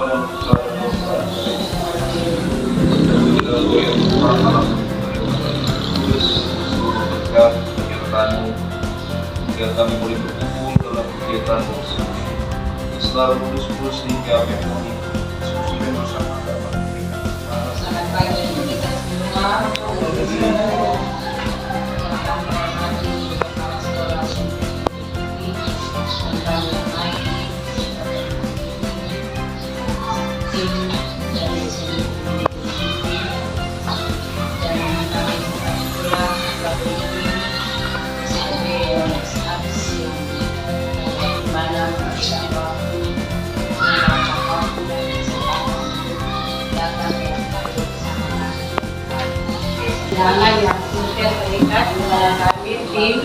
bangun kepada dosa dan juga boleh berpahala kudus seluruh berkat penyertaan-Mu hingga kami boleh berkumpul dalam kegiatan tersebut selalu kudus sehingga kami diskusi bersama dapat memberikan Selamat pagi kita semua. Kepala sekolah tentang tim dari sini dan kami pulang lalu sebagai habis yang mana bisa waktu undangan yang sudah terikat antara kami tim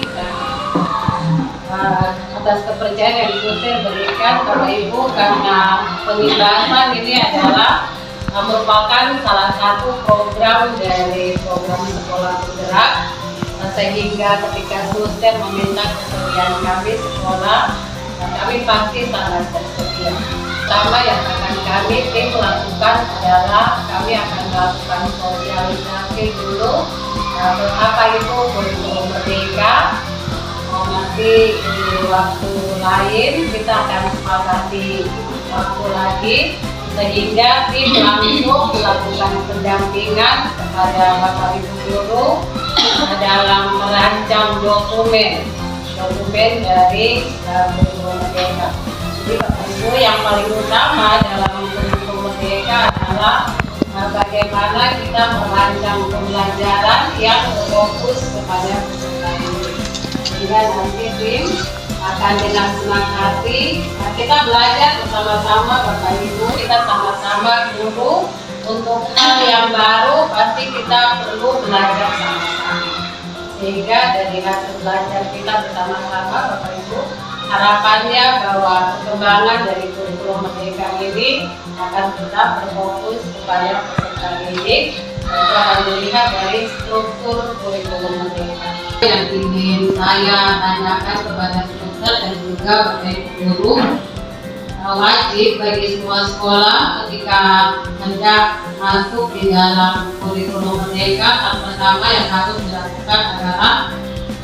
atas kepercayaan yang sudah berikan Bapak Ibu, karena penghibasan ini adalah merupakan salah satu program dari program sekolah bergerak, sehingga ketika suster meminta kesediaan kami sekolah, kami pasti sangat bersedia. Pertama yang akan kami tim lakukan adalah kami akan melakukan sosialisasi dulu apa itu kurikulum merdeka. Nanti di waktu lain kita akan sepakati waktu lagi sehingga tim langsung melakukan pendampingan kepada Bapak Ibu guru dalam merancang dokumen dari kurikulum merdeka. Jadi Bapak Ibu, yang paling utama dalam kurikulum merdeka adalah bagaimana kita merancang pembelajaran yang fokus kepada peserta didik. Sehingga nanti tim akan dengan senang hati kita belajar bersama-sama Bapak Ibu, kita sama-sama guru. Untuk hal yang baru pasti kita perlu belajar sama-sama. Sehingga dari hasil belajar kita bersama-sama Bapak Ibu, harapannya bahwa perkembangan dari kurikulum merdeka ini akan tetap berfokus kepada peserta didik. Kita akan melihat dari struktur kurikulum merdeka. Yang ingin saya tanyakan kepada suster dan juga Bapak Ibu guru, wajib bagi semua sekolah ketika hendak masuk di dalam kurikulum merdeka, hal pertama yang harus dilakukan adalah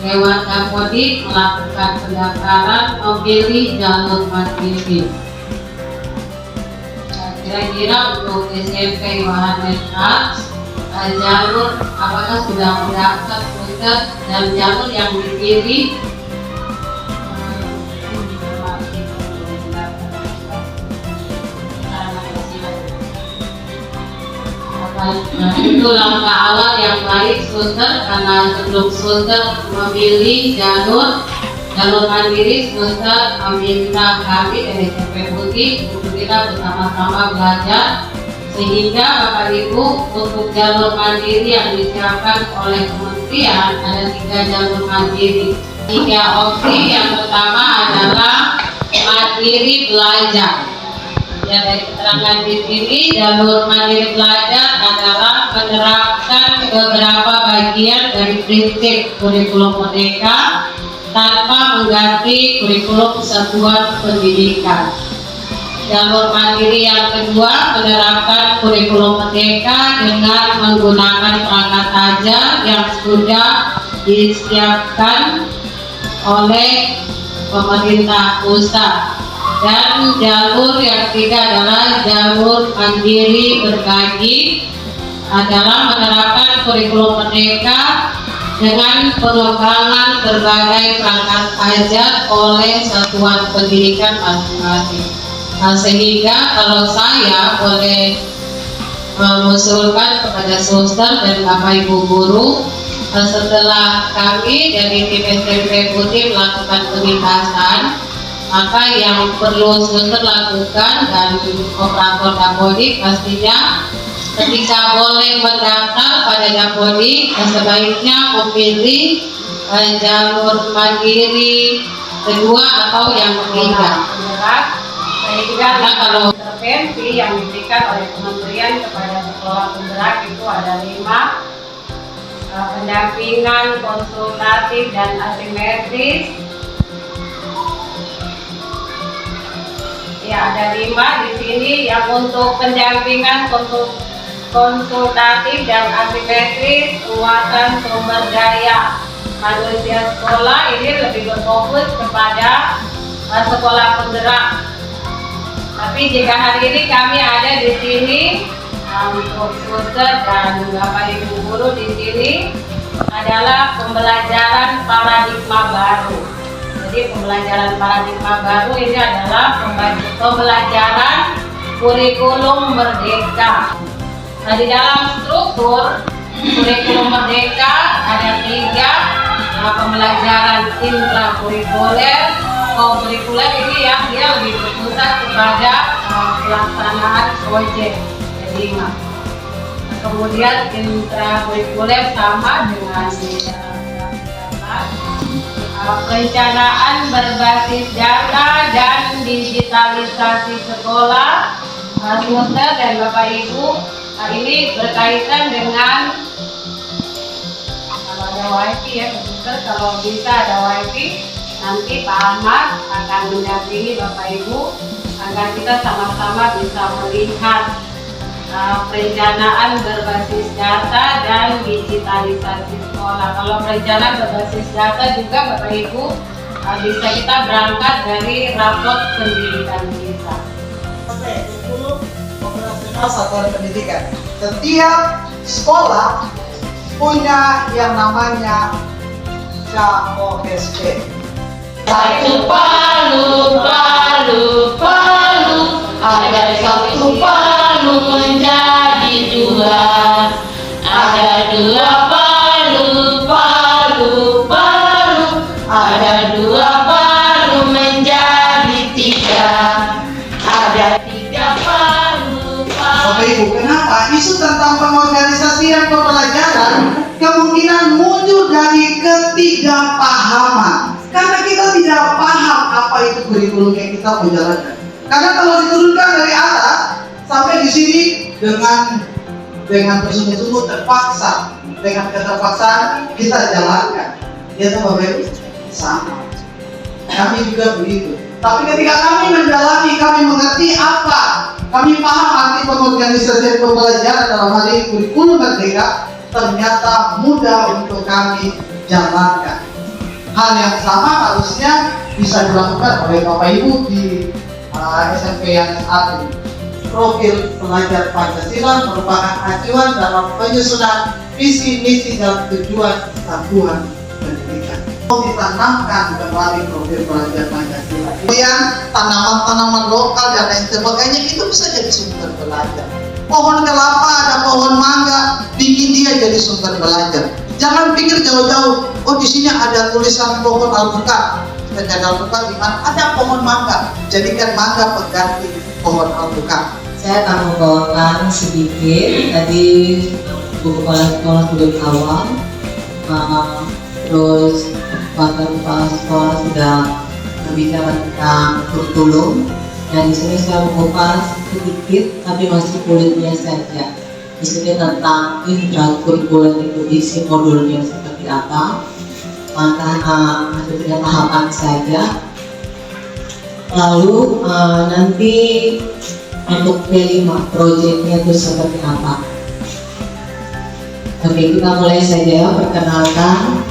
lewat Dapodik melakukan pendaftaran memilih jalur mandiri. Kira-kira untuk SMP Yohanes Arts, jalur apakah sudah mendaftar suster dan jalur yang dipilih itu langkah awal yang baik suster, karena sebelum suster memilih jalur mandiri, suster meminta kami dari SMP Putih untuk kita bersama-sama belajar sehingga Bapak Ibu untuk jalur mandiri yang disiapkan oleh kementerian ada 3 jalur mandiri. 3 opsi, yang pertama adalah mandiri belajar. Ya, dari keterangan di sini, jalur mandiri belajar adalah menerapkan beberapa bagian dari prinsip kurikulum merdeka tanpa mengganti kurikulum satuan pendidikan. Jalur mandiri yang kedua menerapkan kurikulum merdeka dengan menggunakan perangkat ajar yang sudah disiapkan oleh pemerintah pusat. Dan jalur yang ketiga adalah jalur mandiri berbagi, adalah menerapkan kurikulum merdeka dengan pengembangan berbagai perangkat ajar oleh satuan pendidikan masing-masing. Sehingga kalau saya boleh mengusulkan kepada suster dan Bapak Ibu guru, setelah kami dari tim SMP Putih melakukan pengitasan, maka yang perlu suster lakukan dan operator Dapodik pastinya ketika boleh mendaftar pada Dapodik sebaiknya memilih jalur mandiri kedua atau yang ketiga. Sehingga kalau intervensi yang diberikan oleh kementerian kepada sekolah penggerak itu ada 5, pendampingan konsultatif dan asimetris. Ya, ada 5 di sini yang untuk pendampingan konsultatif dan asimetris penguatan sumber daya manusia sekolah ini lebih berfokus kepada sekolah penggerak. Tapi jika hari ini kami ada di sini untuk suster dan Bapak Ibu guru di sini adalah pembelajaran paradigma baru. Jadi pembelajaran paradigma baru ini adalah pembelajaran kurikulum merdeka. Nah, di dalam struktur kurikulum merdeka ada 3 pembelajaran intrakurikuler. Kurikuler ini yang dia lebih berpusat kepada pelaksanaan proyek. Jadi kemudian intrakurikuler sama dengan perencanaan berbasis data dan digitalisasi sekolah. Suster dan Bapak Ibu, ini berkaitan dengan kalau ada wifi ya, suster, kalau bisa ada wifi, nanti Pak Ahmad akan mendampingi Bapak Ibu agar kita sama-sama bisa melihat perencanaan berbasis data dan digitalisasi sekolah. Kalau perencanaan berbasis data juga Bapak Ibu bisa kita berangkat dari raport pendidikan kita. Operasional satuan pendidikan. Setiap sekolah punya yang namanya KOSP. Satu palu, palu, palu, ada satu palu menjadi 2. Ada 2 palu, palu, palu, ada 2 palu menjadi 3. Ada 3 palu, palu. Bapak Ibu, kenapa isu tentang pengorganisasian pembelajaran kemungkinan muncul dari ketidakpahaman? Karena kita tidak paham apa itu kurikulum yang kita mau jalankan. Karena kalau diturunkan dari atas sampai di sini dengan bersungguh-sungguh terpaksa, dengan keterpaksaan kita jalankan. Ya Bapak Ibu, sama. Kami juga begitu. Tapi ketika kami mendalami, kami mengerti apa, kami paham arti pengorganisasian pembelajaran dalam hal ini kurikulum merdeka, ternyata mudah untuk kami jalankan. Hal yang sama harusnya bisa dilakukan oleh Bapak Ibu di SMP yang saat ini. Profil pelajar Pancasila merupakan acuan dalam penyusunan visi misi dan tujuan satuan pendidikan. Ditanamkan kembali profil pelajar Pancasila. Kemudian tanaman-tanaman lokal dan lain sebagainya itu bisa jadi sumber belajar. Pohon kelapa ada pohon mangga, bikin dia jadi sumber belajar. Jangan pikir jauh-jauh. Oh, di sini ada tulisan pohon alpukat. Dan alpukat di mana? Ada pohon mangga. Jadikan mangga pengganti pohon alpukat. Saya akan membawakan sedikit tadi buku kepala sekolah sudah di awal, terus kepala sekolah sudah berbicara tentang kurikulum, dan di sini saya mengupas sedikit tapi masih kulitnya saja. Di sini tentang intrakurikuler itu isi modulnya seperti apa, maka masih punya tahapan saja. Lalu nanti untuk P5 proyeknya itu seperti apa. Oke, kita mulai saja. Perkenalkan,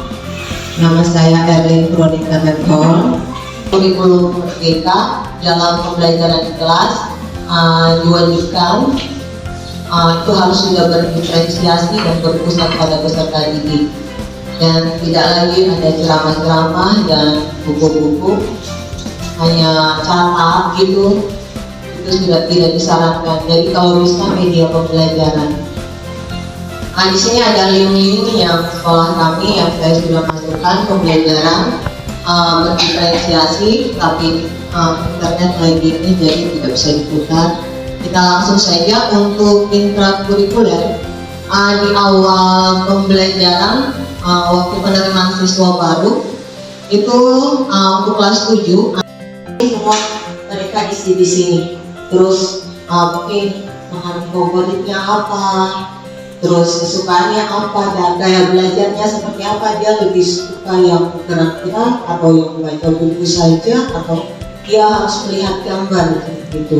nama saya Erlin Veronica Bertol. Kurikulum merdeka dalam pembelajaran di kelas diwajibkan itu harus sudah berdiferensiasi dan berpusat pada peserta didik, dan tidak lagi ada ceramah-ceramah dan buku-buku hanya catat gitu, itu sudah tidak disarankan. Jadi kalau bisa media pembelajaran. Di sini ada link-link yang sekolah kami yang saya sudah masukkan pembelajaran berdiferensiasi, tapi internet lagi ini jadi tidak bisa diputar. Kita langsung saja untuk intrakurikuler. Di awal pembelajaran waktu penerimaan siswa baru itu untuk kelas 7 semua mereka isi di sini. Terus mungkin bahan favoritnya apa, terus kesukaannya apa, dan gaya belajarnya seperti apa. Dia lebih suka yang gerak-gerak atau yang baca buku saja, atau dia harus melihat gambar gitu.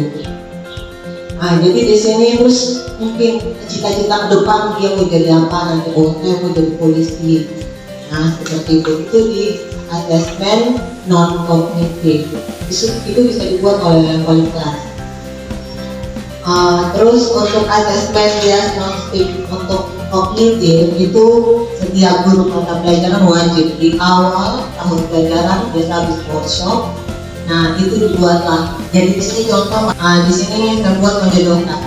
Nah, jadi di sini terus mungkin cita-cita ke depan dia mau jadi apa nanti, saya mau jadi polisi. Nah, seperti itu di asesmen non kognitif. Itu bisa dibuat oleh kelas. Terus untuk asesmen diagnostik untuk kognitif itu setiap guru mata pelajaran wajib di awal tahun pelajaran biasa habis workshop. Nah, itu dibuatlah. Jadi di sini contoh, di sini saya buat menjodohkan.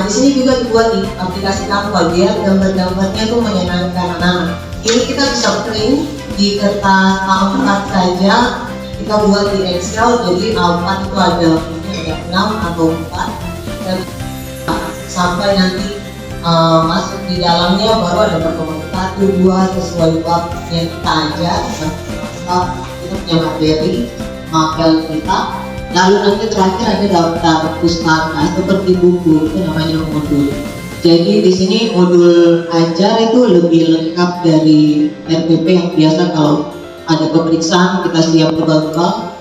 Di sini juga dibuat di aplikasi Canva biar gambar-gambarnya itu menyenangkan anak-anak. Ini kita bisa print di kertas A4 saja, kita buat di Excel. Jadi A4 itu ada 6 atau 4 dan sampai nanti masuk di dalamnya baru ada pertemuan 1, 2 sesuai babnya kita aja. Kita punya materi mapel kita, lalu nanti terakhir ada daftar pustaka seperti buku, itu namanya modul. Jadi di sini modul ajar itu lebih lengkap dari RPP yang biasa kalau ada pemeriksaan kita siap tebal-tebal.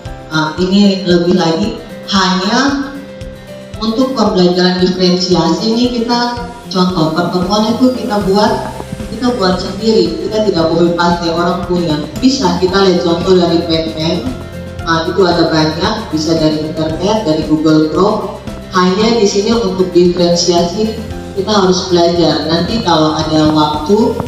Ini lebih lagi hanya untuk pembelajaran diferensiasi. Ini kita contoh pertemuan itu kita buat sendiri, kita tidak boleh pakai orang punya. Bisa kita lihat contoh dari PPN. Itu ada banyak, bisa dari internet, dari Google Chrome. Hanya di sini untuk diferensiasi kita harus belajar. Nanti kalau ada waktu,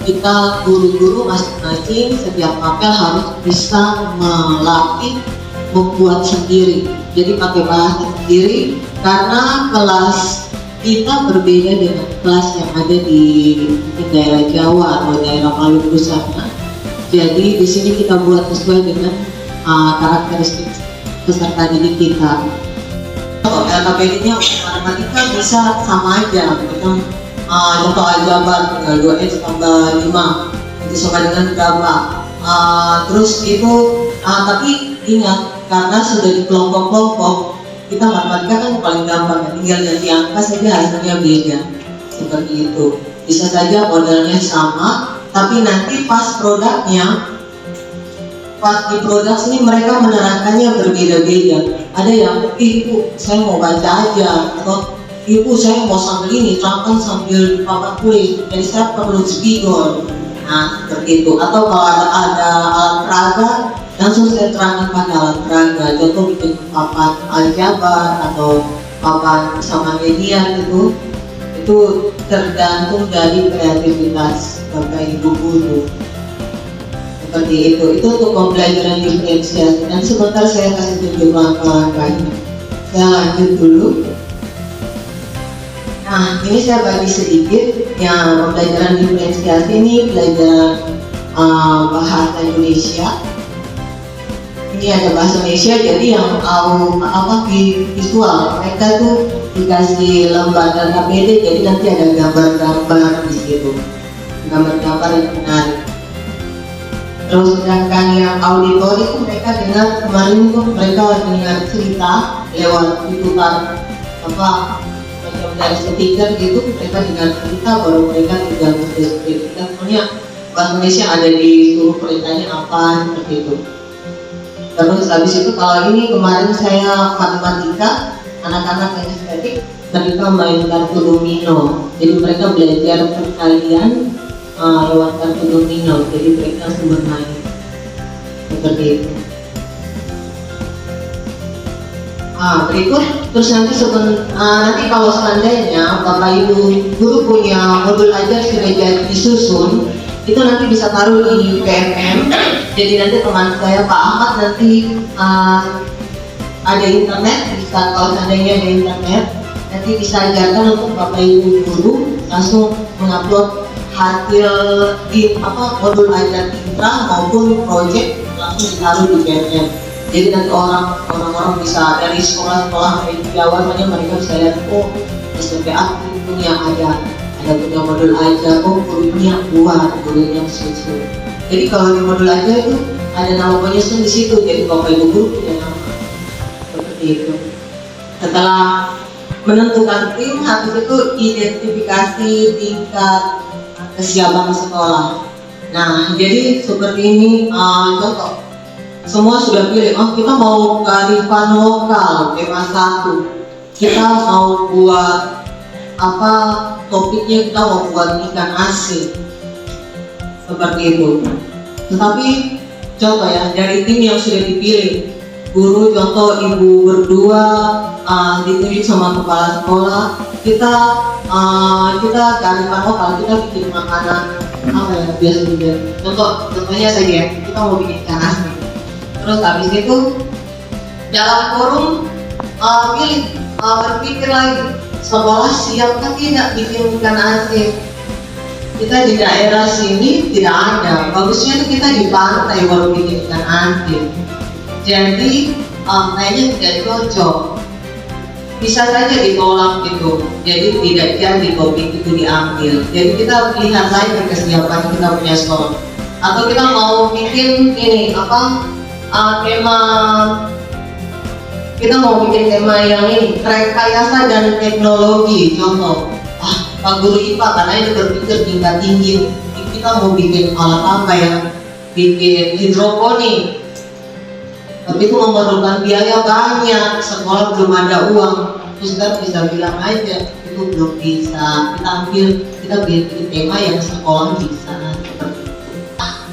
kita guru-guru masing-masing setiap mapel harus bisa melatih membuat sendiri. Jadi pakai bahasa sendiri karena kelas kita berbeda dengan kelas yang ada di daerah Jawa atau daerah Maluku sana. Jadi di sini kita buat sesuai dengan karakteristik peserta didik kita. LKPD-nya matematika bisa sama aja, kita contoh aljabar tinggal 2x tambah 5 itu sama dengan berapa. Terus itu tapi ingat, karena sudah di kelompok-kelompok, kita matematika kan paling gampang, tinggal ganti angka saja hasilnya beda. Seperti itu. Bisa saja modelnya sama, tapi nanti pas di produk ini mereka menerangkannya berbeda-beda. Ada yang ibu saya mau baca aja, atau ibu saya mau sambil ini terangkan sambil papan tulis, jadi saya perlu spidol. Nah seperti itu. Atau kalau ada alat peraga, langsung saya terangkan pakai alat peraga. Contoh bikin papan aljabar atau papan sama media gitu. Itu tergantung dari kreativitas bapak ibu guru. Seperti itu untuk pembelajaran diferensiasi. Dan sebentar saya kasih tunjuk langkah-langkahnya. Saya lanjut dulu. Nah, ini saya bagi sedikit yang pembelajaran diferensiasi ini pelajaran bahasa Indonesia. Ini ada bahasa Indonesia, jadi yang visual mereka tuh dikasih lembar dan KPD, jadi nanti ada gambar-gambar di situ, gambar-gambar yang menarik. Terus sedangkan yang auditori itu mereka dengar kemarin tuh mereka dengar cerita lewat diputar macam dari speaker gitu, mereka dengar cerita baru mereka tinggal mendeskripsikan semuanya bahasa Indonesia ada di seluruh perintahnya apa seperti itu. Terus habis itu kalau ini kemarin saya matematika, anak-anak yang estetik mereka main kartu domino, jadi mereka belajar perkalian lewat kartu domino, jadi mereka bermain seperti itu. Berikut terus nanti kalau seandainya bapak ibu guru punya modul ajar sudah jadi disusun, itu nanti bisa taruh di PMM. Jadi nanti teman saya Pak Ahmad nanti ada internet, bisa kalau seandainya ada internet nanti bisa ajarkan untuk bapak ibu guru langsung mengupload hasil di modul ajar intra maupun project langsung ditaruh di PMM. Jadi nanti orang-orang bisa dari sekolah-sekolah dari Jawa saja mereka bisa lihat, oh SPA punya ada punya modul ajar, oh gurunya buat gurunya susun. Jadi kalau di modul ajar itu ada nama penyusun di situ, jadi bapak ibu guru punya nama seperti itu. Setelah menentukan tim, habis itu identifikasi tingkat kesiapan sekolah. Nah, jadi seperti ini contoh. Semua sudah pilih, kita mau kearifan lokal tema 1. kita mau buat apa topiknya, kita mau buat ikan asin seperti itu. Tetapi contoh ya, dari tim yang sudah dipilih, guru contoh ibu berdua ditunjuk sama kepala sekolah, kita kearifan lokal, kita bikin makanan apa ya biasa juga. Contohnya saja ya, kita mau bikin ikan asin. Terus habis itu dalam forum berpikir lagi, sekolah siap kan tidak bikin ikan asin. Kita di daerah sini tidak ada, bagusnya itu kita di pantai baru bikin ikan asin. Jadi kayaknya tidak cocok, bisa saja ditolak gitu. Jadi tidak jadi topik itu diambil. Jadi kita lihat saja kesiapan kita punya sekolah. Atau kita mau bikin ini tema, kita mau bikin tema yang ini rekayasa dan teknologi. Contoh, Pak Guru IPA karena itu berpikir tingkat tinggi, kita mau bikin alat apa ya, bikin hidroponik, tapi itu memerlukan biaya banyak, sekolah belum ada uang. Terus kita bisa bilang aja itu belum bisa, kita bikin tema yang sekolah bisa seperti itu.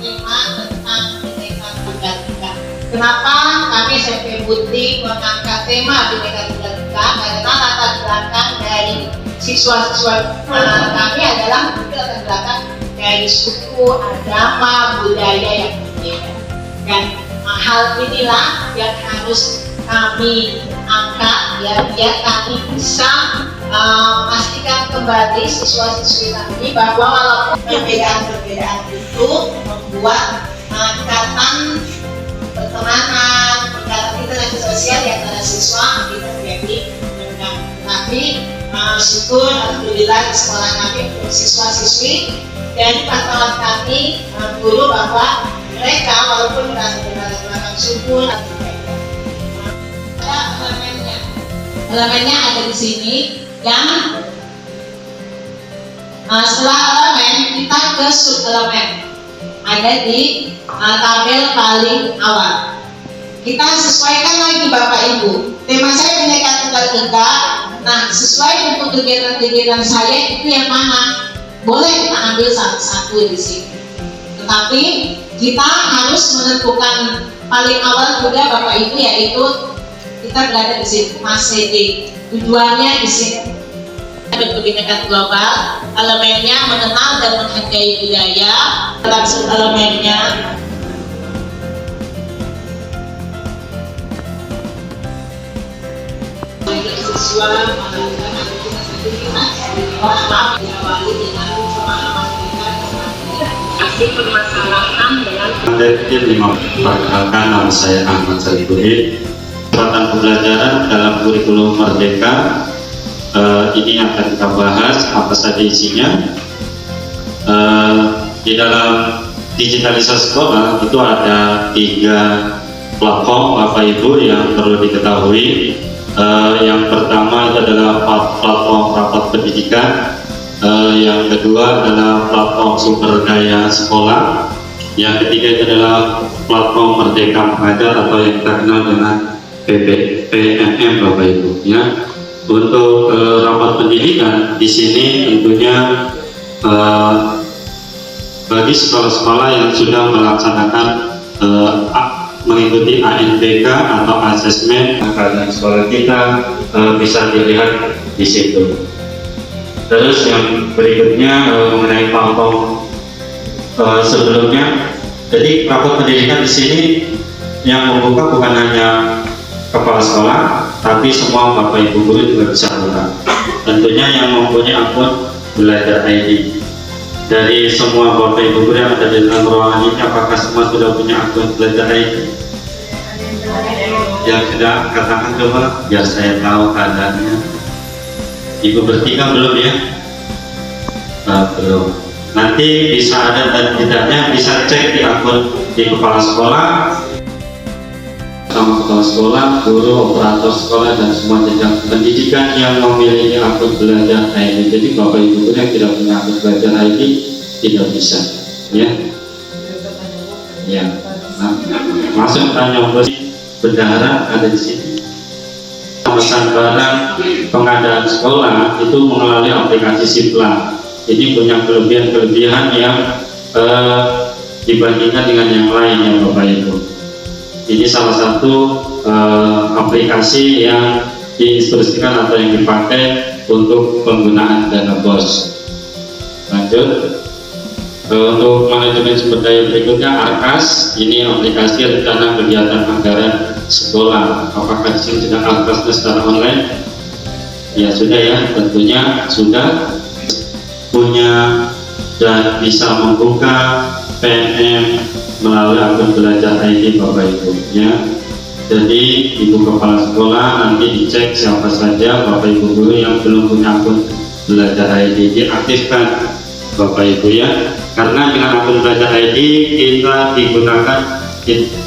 Tema tentang Bhinneka Tunggal Ika. Kenapa kami SMP Putri mengangkat tema Bhinneka Tunggal Ika? Karena latar belakang dari siswa-siswa kami adalah latar belakang dari suku, agama, budaya yang berbeda. Dan hal inilah yang harus kami angkat ya, biar kami bisa pastikan kembali siswa-siswi kami bahwa walaupun perbedaan-perbedaan itu membuat ikatan pertemanan, ikatan interaksi sosial di antara siswa itu menjadi rendah. Tapi syukur alhamdulillah di sekolah kami untuk siswa-siswi dan pantauan kami guru bahwa mereka walaupun berasal dari latar belakang suku ada elemennya ada di sini. Dan setelah elemen kita ke sub elemen, ada di tabel paling awal. Kita sesuaikan lagi Bapak Ibu, tema saya Bhinneka Tunggal Ika. Nah, sesuai untuk kegiatan-kegiatan saya itu yang mana? Boleh kita ambil satu-satu di sini. Tetapi kita harus menentukan paling awal juga Bapak Ibu, yaitu kita berada di sini Mas CD. Tujuannya di sini bentuk Bhinneka global, elemennya mengenal dan menghargai budaya. Dalam elemennya siswa Perkenalkan, nama saya Ahmad Salihudin. Kesempatan pembelajaran dalam kurikulum Merdeka ini akan kita bahas apa saja isinya. Di dalam digitalisasi sekolah itu ada 3 platform Bapak Ibu yang perlu diketahui. Yang pertama itu adalah platform rapat pendidikan, yang kedua adalah platform sumber daya sekolah, yang ketiga itu adalah platform Merdeka Mengajar atau yang kita kenal dengan PMM Bapak Ibu ya. Untuk rapat pendidikan di sini tentunya bagi sekolah-sekolah yang sudah melaksanakan mengikuti ANBK atau asesmen keadaan sekolah kita bisa dilihat di situ. Terus yang berikutnya mengenai platform sebelumnya, jadi rapat pendidikan di sini yang membuka bukan hanya kepala sekolah, tapi semua Bapak Ibu guru juga bisa buka. Tentunya yang mempunyai akun Belajar ID. Dari semua Bapak Ibu guru yang ada di dalam ruangan ini, apakah semua sudah punya akun Belajar ID? Yang sudah, katakan coba, biar saya tahu keadaannya. Ibu bertiga belum ya? Belum. Nanti bisa ada dan tidaknya bisa cek di akun di kepala sekolah, sama kepala sekolah, guru, operator sekolah, dan semua jenjang pendidikan yang memiliki akun Belajar ID. Jadi Bapak Ibu guru yang tidak punya akun Belajar ID tidak bisa, ya. Ya. Nah, masuk tanya bendahara ada di sini. Nama pemesan barang, pengadaan sekolah itu melalui aplikasi Simpla. Ini punya kelebihan-kelebihan yang dibandingkan dengan yang lain ya Bapak Ibu. Ini salah satu aplikasi yang diinstruksikan atau yang dipakai untuk penggunaan dana BOS. Lanjut. Untuk manajemen sumber daya berikutnya ARKAS. Ini aplikasi rencana kegiatan anggaran sekolah. Apakah di sini sudah ARKASnya secara online? Ya sudah ya, tentunya sudah punya dan bisa membuka PNM melalui akun belajar ID Bapak Ibu ya. Jadi Ibu Kepala Sekolah nanti dicek siapa saja Bapak Ibu guru yang belum punya akun belajar ID, diaktifkan Bapak Ibu ya. Karena dengan akun belajar ID kita digunakan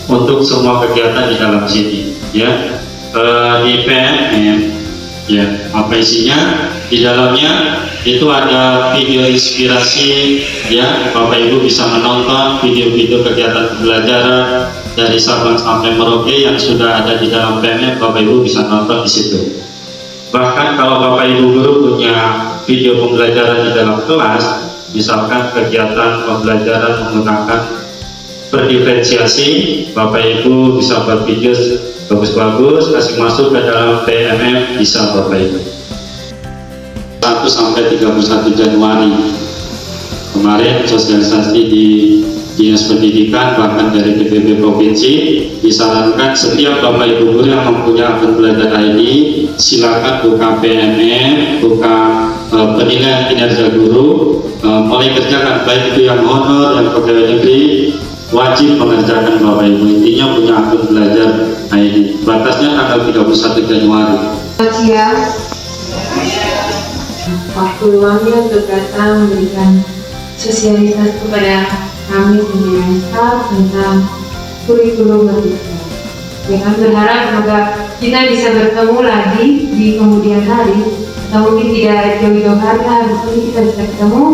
untuk semua kegiatan di dalam sini ya. Di PNM ya, apa isinya? Di dalamnya itu ada video inspirasi ya, Bapak Ibu bisa menonton video-video kegiatan pembelajaran dari Sabang sampai Merauke yang sudah ada di dalam PNM. Bapak Ibu bisa nonton di situ. Bahkan kalau Bapak Ibu guru punya video pembelajaran di dalam kelas, misalkan kegiatan pembelajaran menggunakan berdiferensiasi, Bapak Ibu bisa buat video bagus-bagus, kasih masuk ke dalam PNM, bisa Bapak Ibu. 1 sampai 31 Januari kemarin sosialisasi di Dinas Pendidikan bahkan dari DPP Provinsi disarankan setiap Bapak Ibu guru yang mempunyai akun belajar ID silakan buka PNM, buka penilaian kinerja guru, mulai kerjakan baik itu yang honor, yang pegawai negeri wajib mengerjakan Bapak Ibu. Intinya punya akun belajar ID. Batasnya tanggal 31 Januari. Waktu luangnya untuk datang memberikan sosialisasi kepada kami pimpinan staf tentang kurikulum merdeka. Ya kami berharap semoga kita bisa bertemu lagi di kemudian hari atau mungkin tidak jauh-jauh hari, hari ini kita bisa ketemu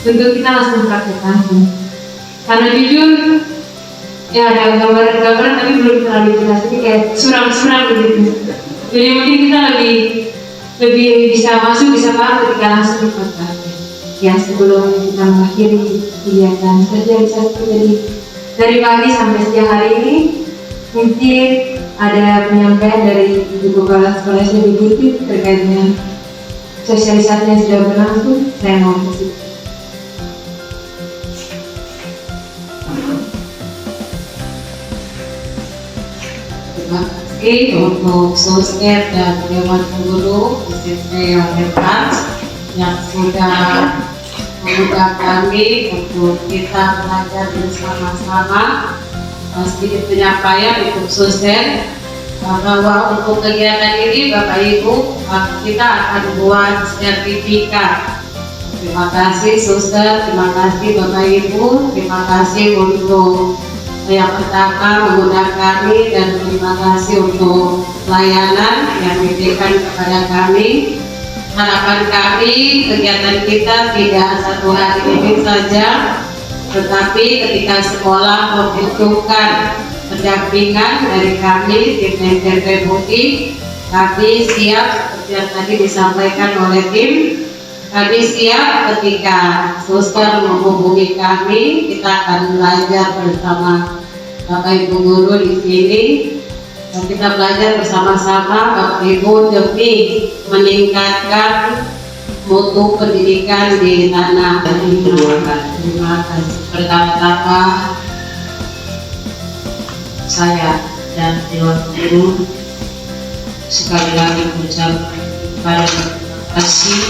untuk kita langsung praktekkan. Karena jujur ya ada gambar-gambar tapi belum terlalu jelas, jadi kayak suram-suram begitu. Jadi mungkin kita lebih bisa masuk, bisa paham ketika langsung dipraktekkan. Ya sebelum kita mengakhiri kegiatan sosialisasi dari pagi sampai siang hari ini, mungkin ada penyampaian dari Ibu Kepala Sekolah SD Butik terkait dengan sosialisasi yang sudah berlangsung. Saya mau kasih. Terima kasih untuk Sosmed dan Dewan Guru SMP yang hebat yang sudah mengundang kami untuk kita belajar bersama-sama. Sedikit penyampaian untuk Sosmed bahwa untuk kegiatan ini Bapak Ibu kita akan buat sertifikat. Terima kasih Suster, terima kasih Bapak Ibu, terima kasih untuk yang pertama mengundang kami dan terima kasih untuk layanan yang diberikan kepada kami. Harapan kami kegiatan kita tidak satu hari ini saja, tetapi ketika sekolah membutuhkan pendampingan dari kami tim SMP Butik, kami siap seperti yang tadi disampaikan oleh tim. Kami siap ketika Suster menghubungi kami, kita akan belajar bersama Bapak Ibu guru di sini. Dan kita belajar bersama-sama Bapak Ibu demi meningkatkan mutu pendidikan di tanah air. Terima kasih. Pertama-tama saya dan Dewan Guru sekali lagi mengucapkan terima kasih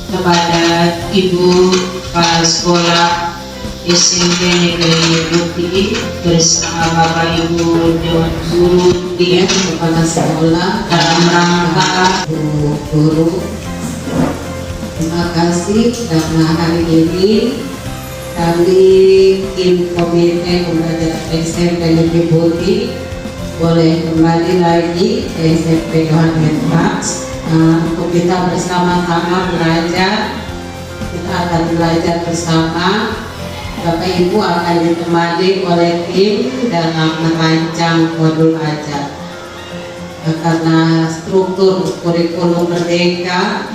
kepada Ibu Kepala Sekolah SMP Negeri Butik bersama Bapak Ibu Dewan Guru dan Kepala Sekolah dalam rangka guru. Terima kasih karena hari ini kami tim komite pembelajaran SMP Negeri Butik boleh kembali lagi ke SMP Yohanes Max untuk kita bersama-sama belajar. Kita akan belajar bersama. Bapak Ibu akan ditemani oleh tim dalam merancang modul ajar. karena struktur kurikulum Merdeka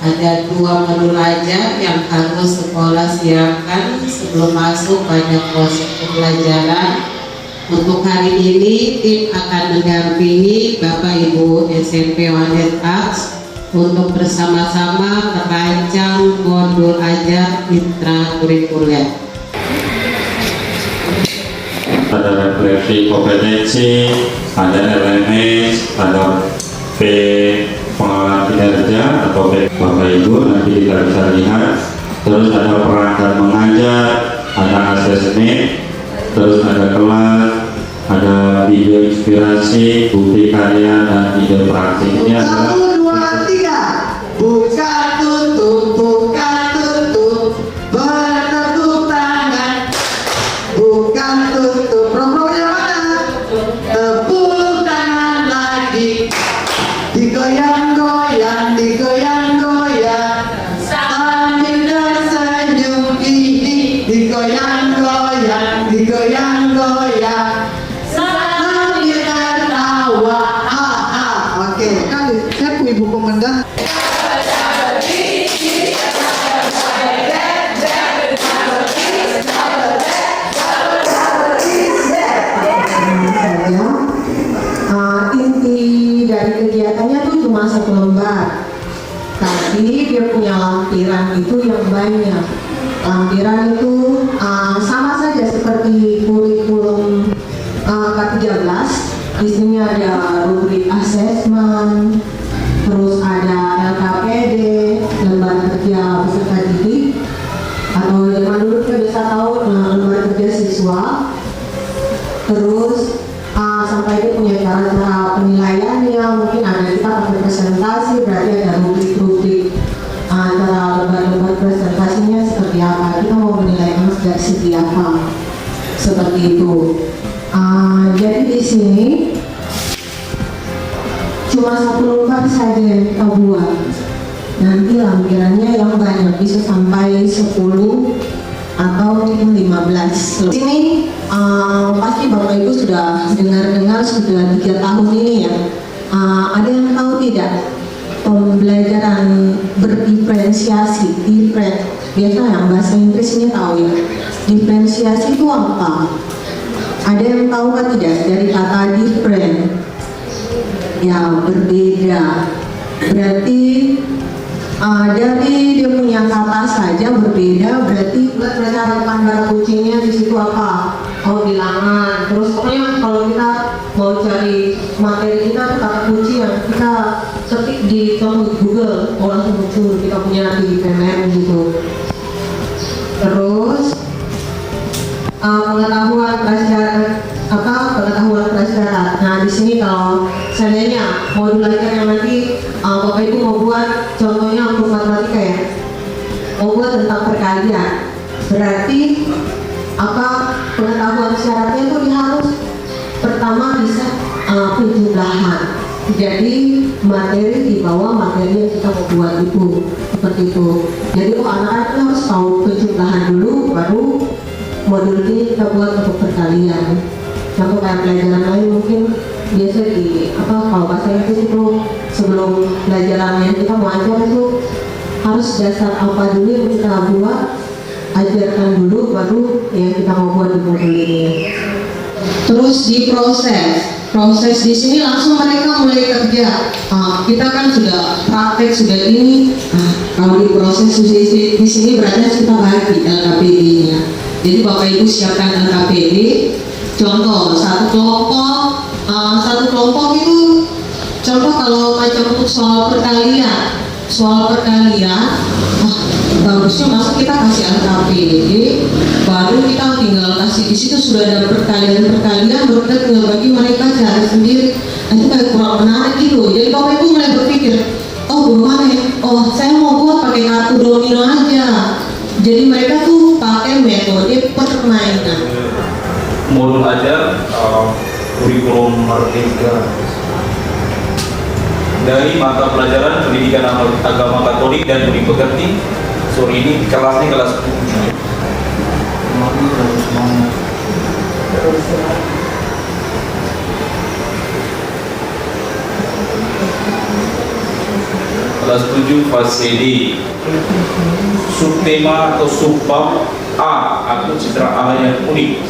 ada 2 modul aja yang harus sekolah siapkan sebelum masuk pada proses pembelajaran. Untuk hari ini tim akan mendampingi Bapak Ibu SMP Wanet Arts untuk bersama-sama merancang modul ajar intrakurikuler. Ada refleksi kompetensi, ada LMS, ada P pengenalan kinerja atau P Bapak Ibu nanti kita bisa lihat. Terus ada perangkat mengajar, ada asesmen, terus ada kelas, ada video inspirasi, bukti karya dan ide praktik. Ini adalah 1, 2, 3. Buka tutup bertepuk tangan. Buka tutup. Programnya mana? Tepuk tangan lagi. Digoyang-goyang, digoyang-goyang. Sambil tersenyum ini. Digoyang-goyang, digoyang-goyang. Sambil tertawa. Oke, kan saya punya ibu komandan. Inti dari kegiatannya tuh cuma 1 lembar, tapi dia punya lampiran itu yang banyak. Lampiran itu sama saja seperti kurikulum K13. Di sini ada rubrik asesmen, terus ada LKPD, lembar kerja peserta didik, atau zaman dulu kita bisa tahu lembar kerja siswa. Terus sampai itu punya cara-cara penilaiannya, mungkin ada kita pakai presentasi, berarti ada rubrik-rubrik cara lembar-lembar presentasinya seperti apa, kita mau menilai anak dari segi apa, seperti itu. Jadi di sini cuma 1 lembar saja yang kita buat. Nanti lampirannya yang banyak bisa sampai 10 atau mungkin 15. Di sini pasti Bapak Ibu sudah dengar sudah 3 tahun ini ya. Ada yang tahu tidak pembelajaran berdiferensiasi, different? Biasa yang bahasa Inggrisnya tahu ya. Diferensiasi itu apa? Ada yang tahu kan tidak dari kata different? Ya, berbeda. Berarti dari dia punya kata saja berbeda, berarti cara pandang kuncinya di situ apa? Oh, bilangan. Terus pokoknya kalau kita mau cari materi kita, kata kunci yang kita ketik di Google, langsung muncul kita punya di PMM gitu. Terus pengetahuan prasyarat Nah, di sini kalau seandainya modul ajar yang nanti Bapak Ibu mau buat contohnya untuk matematika ya, mau buat tentang perkalian, berarti apa pengetahuan syaratnya itu dia harus pertama bisa penjumlahan. Jadi materi di bawah materi yang kita mau buat itu seperti itu. Jadi anak-anak harus tahu penjumlahan dulu, baru modul ini kita buat untuk perkalian. Contoh kayak pelajaran lain mungkin biasa di kalau bahasa Inggris itu sebelum pelajaran yang kita mau ajar itu harus dasar apa dulu yang kita buat, ajarkan dulu, baru yang kita mau buat di modul ini. Terus di proses di sini langsung mereka mulai kerja. Kita kan sudah praktek sudah ini. Kalau di proses di sini berarti kita bagi LKPD-nya. Jadi Bapak Ibu siapkan LKPD. Contoh satu kelompok itu contoh kalau macam untuk soal perkalian bagusnya masuk kita kasih LKPD, baru kita tinggal kasih di situ sudah ada perkalian baru kita tinggal bagi mereka cari sendiri. Itu kayak kurang menarik gitu. Jadi Bapak Ibu mulai berpikir, gimana ya? Saya mau buat pakai kartu domino aja. Jadi mereka tuh pakai metode permainan. Modul ajar kurikulum Merdeka dari mata pelajaran pendidikan agama Katolik dan budi pekerti. Sore ini kelasnya kelas 7. kelas 7 fase D. Subtema atau subbab A atau citra Allah yang unik.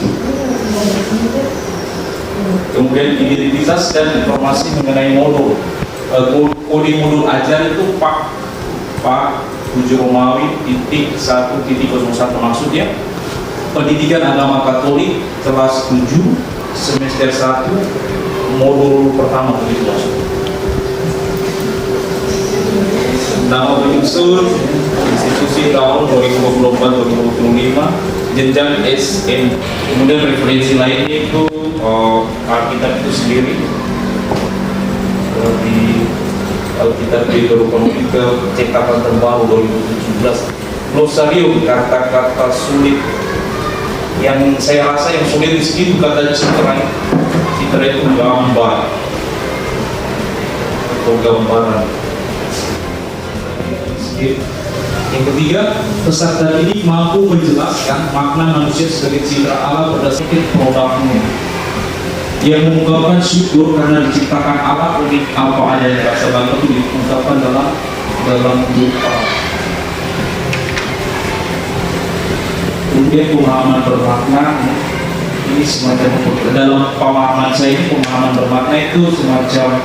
Kemudian identitas dan informasi mengenai modul. Kode modul ajar itu Pak 7 Romawi titik 1.01 maksudnya pendidikan agama Katolik kelas 7 semester 1 modul pertama begitu maksudnya. Nama penyusun institusi tahun 2024-2025 jenjang SM. Kemudian referensi lainnya itu Alkitab itu sendiri di Alkitab di Deuteronomika cetakan terbaru 2017. Glosario kata-kata sulit yang saya rasa yang sulit di sini itu kata citra itu gambar atau gambaran. Yang ketiga, peserta ini mampu menjelaskan makna manusia sebagai citra Allah berdasarkan produknya, yang mengungkapkan syukur karena diciptakan Allah unik apa adanya. Rasa bangga itu diungkapkan dalam doa. Kemudian pemahaman bermakna ini semacam dalam pemahaman saya ini pemahaman bermakna itu semacam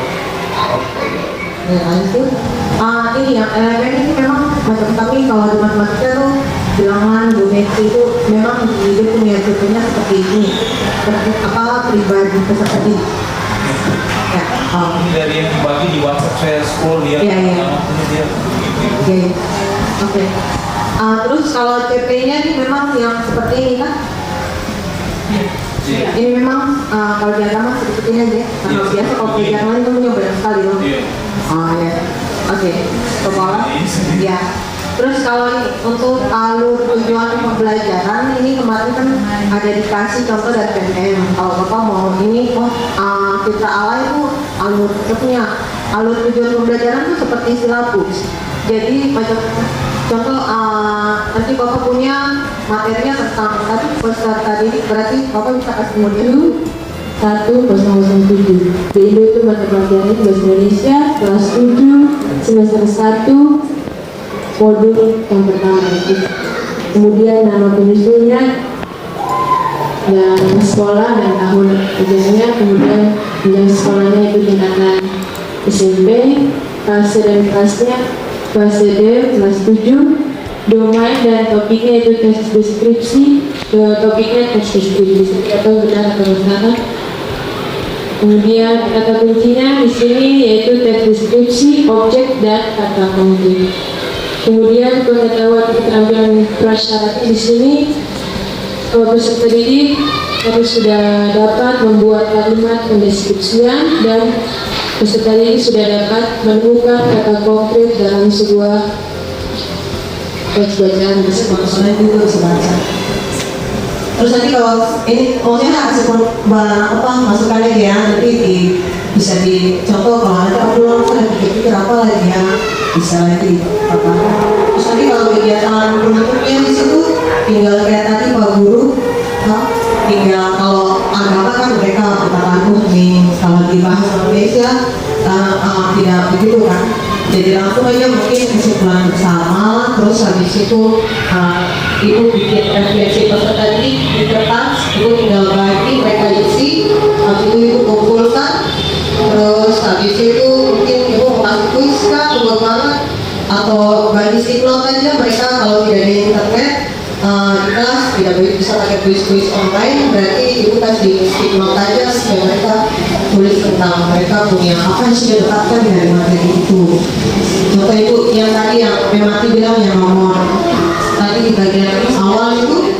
ini yang elemen ini memang macam kami kalau di matematika tuh bilangan geometri itu memang dia punya contohnya seperti ini, pribadi peserta didik. Ya, ini dari yang dibagi di WhatsApp saya scroll dia. Oke. Terus kalau CP-nya ini memang yang seperti ini kan? Ini memang kalau di agama seperti ini aja. Karena biasa kalau pelajaran lain itu punya banyak sekali loh. Oh ya. Oke. Kepala. Ya. Terus kalau untuk alur tujuan pembelajaran ini kemarin kan ada dikasih contoh dari PNM. Kalau Bapak mau ini citra Allah itu alur tujuan pembelajaran itu seperti silabus. Jadi macam contoh nanti Bapak punya materinya tentang tadi peserta didik, berarti Bapak bisa kasih modul 1007. Di Indo itu mata pelajaran bahasa Indonesia kelas 7 semester 1 modul yang pertama itu. Kemudian nama penyusunnya dan sekolah dan tahun ujiannya, kemudian jenjang sekolahnya itu tingkatan SMP, fase dan kelasnya fase D kelas 7, domain dan topiknya itu teks deskripsi, topiknya teks deskripsi atau benar atau salah. Kemudian kata kuncinya di sini yaitu teks deskripsi, objek dan kata kunci. Kemudian pengetahuan keterampilan prasyaratnya di sini peserta didik harus sudah dapat membuat kalimat pendeskripsian dan peserta didik sudah dapat menemukan kata konkret dalam sebuah teks bacaan Soalnya itu bisa baca. Terus nanti kalau ini maksudnya harus masukan lagi ya, nanti bisa dicontoh kalau ada ulang ada pikir apa lagi ya, bisa nanti apa. Terus nanti kalau kegiatan bentuknya di situ tinggal kayak tadi Pak Guru, tinggal kalau agama kan mereka bertahan nih, kalau dibahas Indonesia tidak begitu kan. Jadi langsung aja mungkin kesimpulan bersama, terus habis itu ibu bikin referensi peserta di kertas, ibu tinggal bagi mereka isi, habis itu ibu kumpulkan, terus habis itu mungkin ibu mau kasih kuis kah atau bagaimana, atau bagi stiklot aja mereka kalau tidak ada internet di kelas tidak bisa pakai kuis online, berarti ibu kasih stiklot aja supaya mereka tulis tentang mereka punya apa yang sudah dapatkan dari materi itu. Contoh ibu yang tadi yang Memati bilang yang nomor tadi di bagian awal itu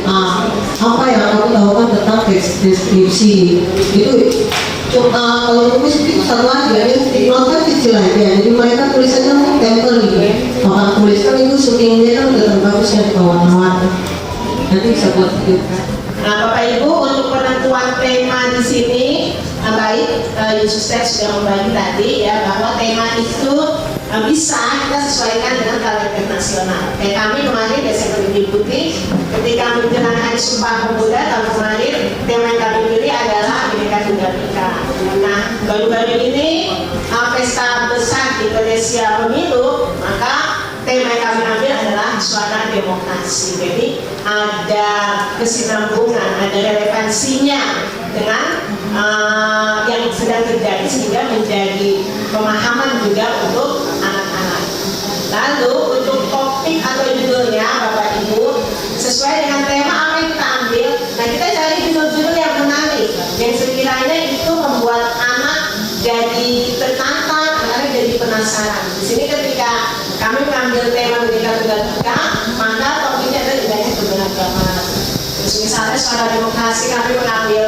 apa yang kamu tahu kan tentang teks deskripsi itu kalau tulis itu satu aja ya, stiklot kan kecil aja, jadi mereka tulisannya mungkin tempel gitu, maka tuliskan itu syutingnya kan udah bagus yang kawan-kawan nanti bisa buat video kan. Nah, Bapak Ibu untuk penentuan tema di sini baik Yusustek sudah membagi tadi ya bahwa tema itu bisa kita sesuaikan dengan kalender nasional. Kayak kami kemarin Desember Putih ketika menjalankan Sumpah Pemuda tahun kemarin, tema yang kami pilih adalah Bhinneka Tunggal Tunggal Ika. Nah, baru-baru ini pesta besar di Indonesia Pemilu, maka tema yang kami ambil adalah suara demokrasi. Jadi ada kesinambungan, ada relevansinya dengan yang sedang terjadi, sehingga menjadi pemahaman juga untuk anak-anak. Lalu untuk topik atau judulnya Bapak Ibu, sesuai dengan tema apa yang kita ambil, nah kita cari judul-judul yang menarik, yang sekiranya itu membuat anak jadi tertantang, anak jadi penasaran. Di sini ketika kami mengambil tema Merdeka Tunggal Ika, maka topiknya adalah indahnya keberagaman. Terus misalnya suara demokrasi, kami mengambil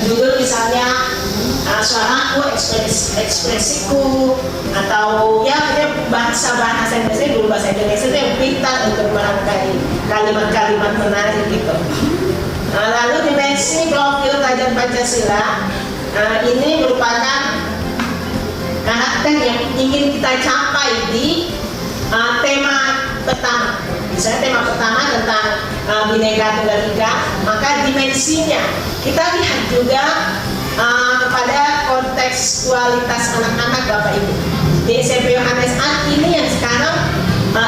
judul misalnya suaraku, ekspresiku, atau ya bahasa Indonesia, dulu bahasa Indonesia itu yang pintar untuk merangkai kalimat-kalimat menarik gitu. Lalu dimensi profil pelajar Pancasila, ini merupakan karakter yang ingin kita capai di tema pertama. Misalnya tema pertama tentang Bhinneka Tunggal Ika, maka dimensinya kita lihat juga kepada kontekstualitas anak-anak Bapak Ibu. Di SMP Yohanes Art ini yang sekarang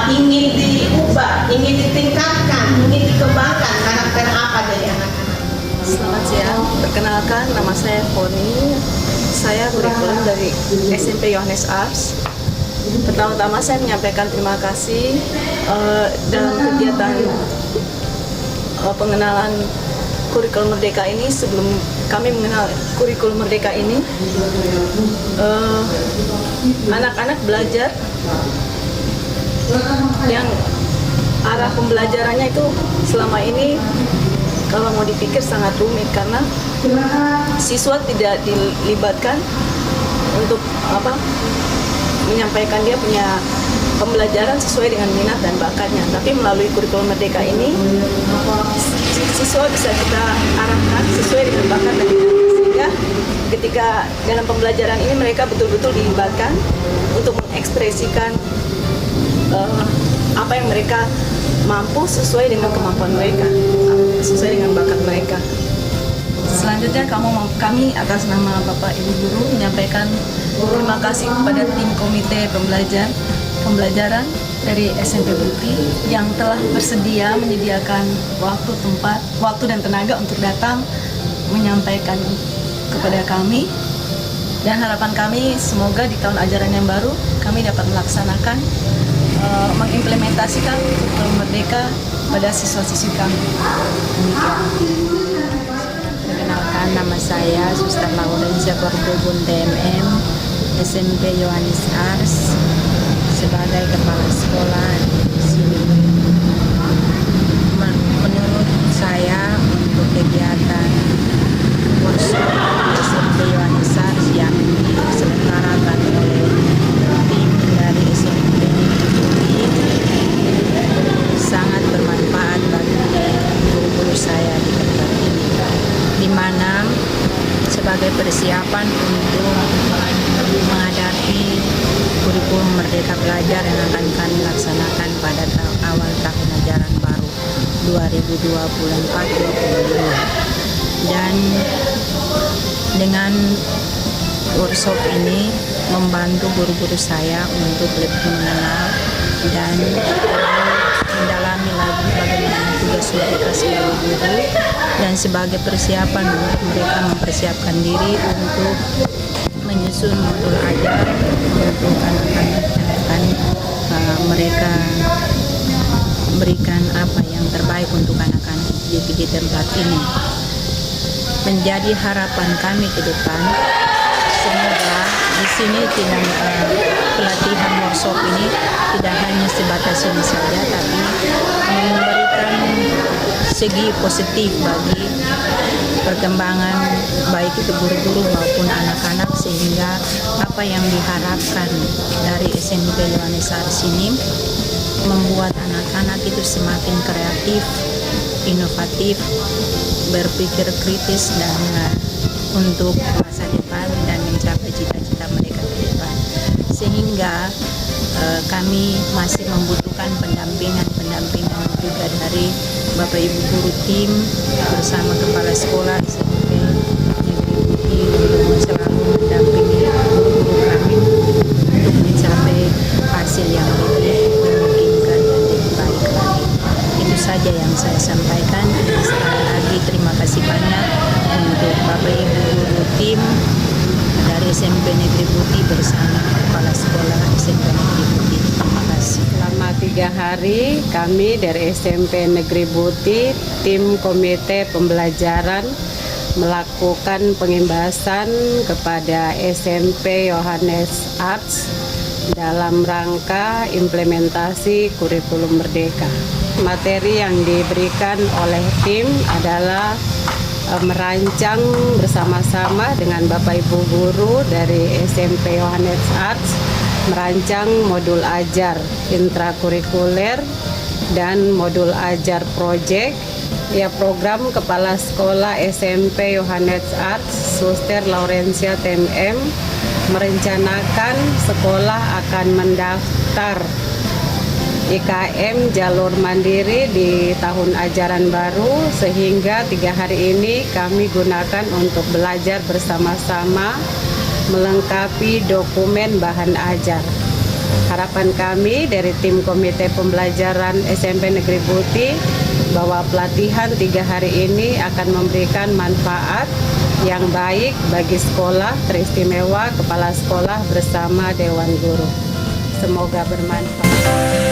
ingin diubah, ingin ditingkatkan, ingin dikembangkan karakter apa dari anak-anak. Selamat siang, perkenalkan nama saya Foni. Saya kurikulum dari SMP Yohanes Ars. Pertama-tama saya menyampaikan terima kasih dalam kegiatan pengenalan kurikulum Merdeka ini. Sebelum kami mengenal kurikulum Merdeka ini, anak-anak belajar yang arah pembelajarannya itu selama ini kalau mau dipikir sangat rumit, karena siswa tidak dilibatkan untuk menyampaikan dia punya pembelajaran sesuai dengan minat dan bakatnya. Tapi melalui kurikulum Merdeka ini, siswa bisa kita arahkan sesuai dengan bakat dan minat, sehingga ketika dalam pembelajaran ini mereka betul-betul dilibatkan untuk mengekspresikan apa yang mereka mampu sesuai dengan kemampuan mereka, sesuai dengan bakat mereka. Selanjutnya kami atas nama Bapak Ibu Guru menyampaikan terima kasih kepada tim komite pembelajaran dari SMP Putri yang telah bersedia menyediakan waktu dan tenaga untuk datang menyampaikan kepada kami, dan harapan kami semoga di tahun ajaran yang baru kami dapat melaksanakan mengimplementasikan kurikulum Merdeka pada siswa-siswi kami. Demikian. Perkenalkan, nama saya Suster Laurencia Kordobun TMM SMP Yohanes Ars sebagai kepala sekolah di sini. Menurut saya untuk kegiatan workshop di SMP Yohanes Ars yang diselenggarakan oleh tim dari SMP sangat bermanfaat bagi guru-guru saya di tempat ini, di mana sebagai persiapan untuk menghadapi kurikulum Merdeka Belajar yang akan kami laksanakan pada awal tahun ajaran baru 2024-2025. Dan dengan workshop ini membantu guru-guru saya untuk lebih mengenal dan mendalami lagi bagaimana tugas mereka sebagai guru, dan sebagai persiapan untuk mereka mempersiapkan diri untuk menyusun modul ajar untuk anak-anak yang akan mereka berikan apa yang terbaik untuk anak-anak di tempat ini. Menjadi harapan kami ke depan, semoga di sini pelatihan workshop ini tidak hanya sebatas ini saja, tapi memberikan segi positif bagi perkembangan baik itu guru-guru maupun anak-anak, sehingga apa yang diharapkan dari SMP Yohanes Ars ini membuat anak-anak itu semakin kreatif, inovatif, berpikir kritis dan untuk masa depan dan mencapai cita-cita mereka ke depan. Sehingga kami masih membutuhkan pendampingan juga dari Bapak Ibu guru tim bersama kepala sekolah SMP Negeri Putih saya sampaikan. Sekali lagi terima kasih banyak untuk Bapak Ibu guru tim dari SMP Negeri Buti bersama Kepala Sekolah SMP Negeri Buti. Terima kasih. Selama 3 hari kami dari SMP Negeri Buti, tim komite pembelajaran melakukan pengimbasan kepada SMP Yohanes Arts dalam rangka implementasi kurikulum Merdeka. Materi yang diberikan oleh tim adalah merancang bersama-sama dengan Bapak Ibu guru dari SMP Yohanes Arts, merancang modul ajar intrakurikuler dan modul ajar project. Ya, program Kepala Sekolah SMP Yohanes Arts Suster Laurencia TMM merencanakan sekolah akan mendaftar IKM jalur mandiri di tahun ajaran baru, sehingga 3 hari ini kami gunakan untuk belajar bersama-sama melengkapi dokumen bahan ajar. Harapan kami dari tim komite pembelajaran SMP Negeri Buti bahwa pelatihan 3 hari ini akan memberikan manfaat yang baik bagi sekolah, teristimewa kepala sekolah bersama Dewan Guru. Semoga bermanfaat.